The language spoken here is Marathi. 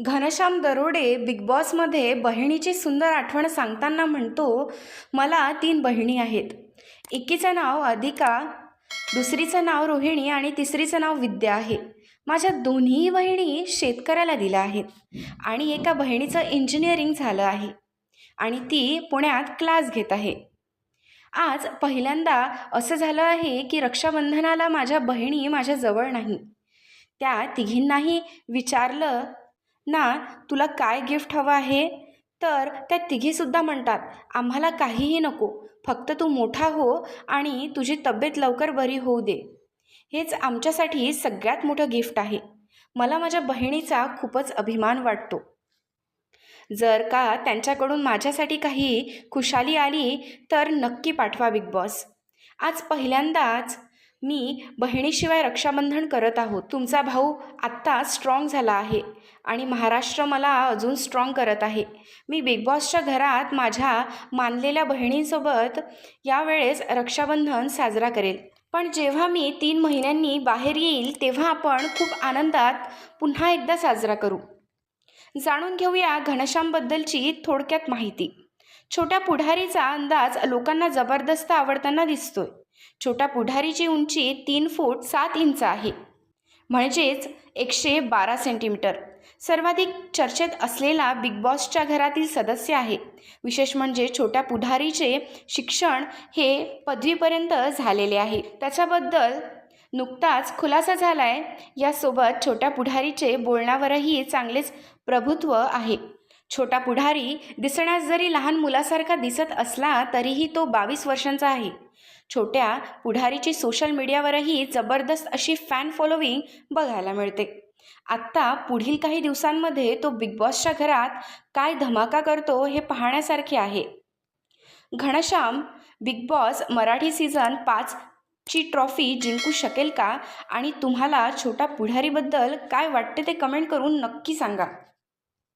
घनश्याम दरोडे बिग बॉसमध्ये बहिणीची सुंदर आठवण सांगताना म्हणतो, मला 3 बहिणी आहेत. एकीचं नाव अधिका, दुसरीचं नाव रोहिणी आणि तिसरीचं नाव विद्या आहे. माझ्या दोन्ही बहिणी शेतकऱ्याला दिल्या आहेत आणि एका बहिणीचं इंजिनिअरिंग झालं आहे आणि ती पुण्यात क्लास घेत आहे. आज पहिल्यांदा असं झालं आहे की रक्षाबंधनाला माझ्या बहिणी माझ्याजवळ नाही. त्या तिघींनाही विचारलं ना, तुला काय गिफ्ट हवं आहे, तर त्या तिघीसुद्धा म्हणतात, आम्हाला काहीही नको, फक्त तू मोठा हो आणि तुझी तब्येत लवकर बरी होऊ दे. हेच आमच्यासाठी सगळ्यात मोठं गिफ्ट आहे. मला माझ्या बहिणीचा खूपच अभिमान वाटतो. जर का त्यांच्याकडून माझ्यासाठी काही खुशाली आली तर नक्की पाठवा बिग बॉस. आज पहिल्यांदाच मी बहिणीशिवाय रक्षाबंधन करत आहोत. तुमचा भाऊ आत्ता स्ट्रॉंग झाला आहे आणि महाराष्ट्र मला अजून स्ट्रॉंग करत आहे. मी बिग बॉसच्या घरात माझ्या मानलेल्या बहिणींसोबत यावेळेस रक्षाबंधन साजरा करेल. पण जेव्हा मी 3 महिन्यांनी बाहेर येईल तेव्हा आपण खूप आनंदात पुन्हा एकदा साजरा करू. जाणून घेऊया घनश्यामबद्दलची थोडक्यात माहिती. छोट्या पुढारीचा अंदाज लोकांना जबरदस्त आवडताना दिसतोय. छोट्या पुढारीची उंची 3 फूट 7 इंच आहे, म्हणजेच 112 सेंटीमीटर. सर्वाधिक चर्चेत असलेला बिग बॉसच्या घरातील सदस्य आहे. विशेष म्हणजे छोट्या पुढारीचे शिक्षण हे पदवीपर्यंत झालेले आहे. त्याच्याबद्दल नुकताच खुलासा झाला आहे. यासोबत छोट्या पुढारीचे बोलण्यावरही चांगलेच प्रभुत्व आहे. छोटा पुढारी दिसण्यास जरी लहान मुलासारखा दिसत असला तरीही तो 22 वर्षांचा आहे. छोट्या पुढारीची सोशल मीडियावरही जबरदस्त अशी फॅन फॉलोविंग बघायला मिळते. आत्ता पुढील काही दिवसांमध्ये तो बिग बॉसच्या घरात काय धमाका करतो हे पाहण्यासारखे आहे. Ghanshyam big boss Marathi season 5 ची ट्रॉफी जिंकू शकेल का? आणि तुम्हाला छोटा पुढारीबद्दल काय वाटते ते कमेंट करून नक्की सांगा.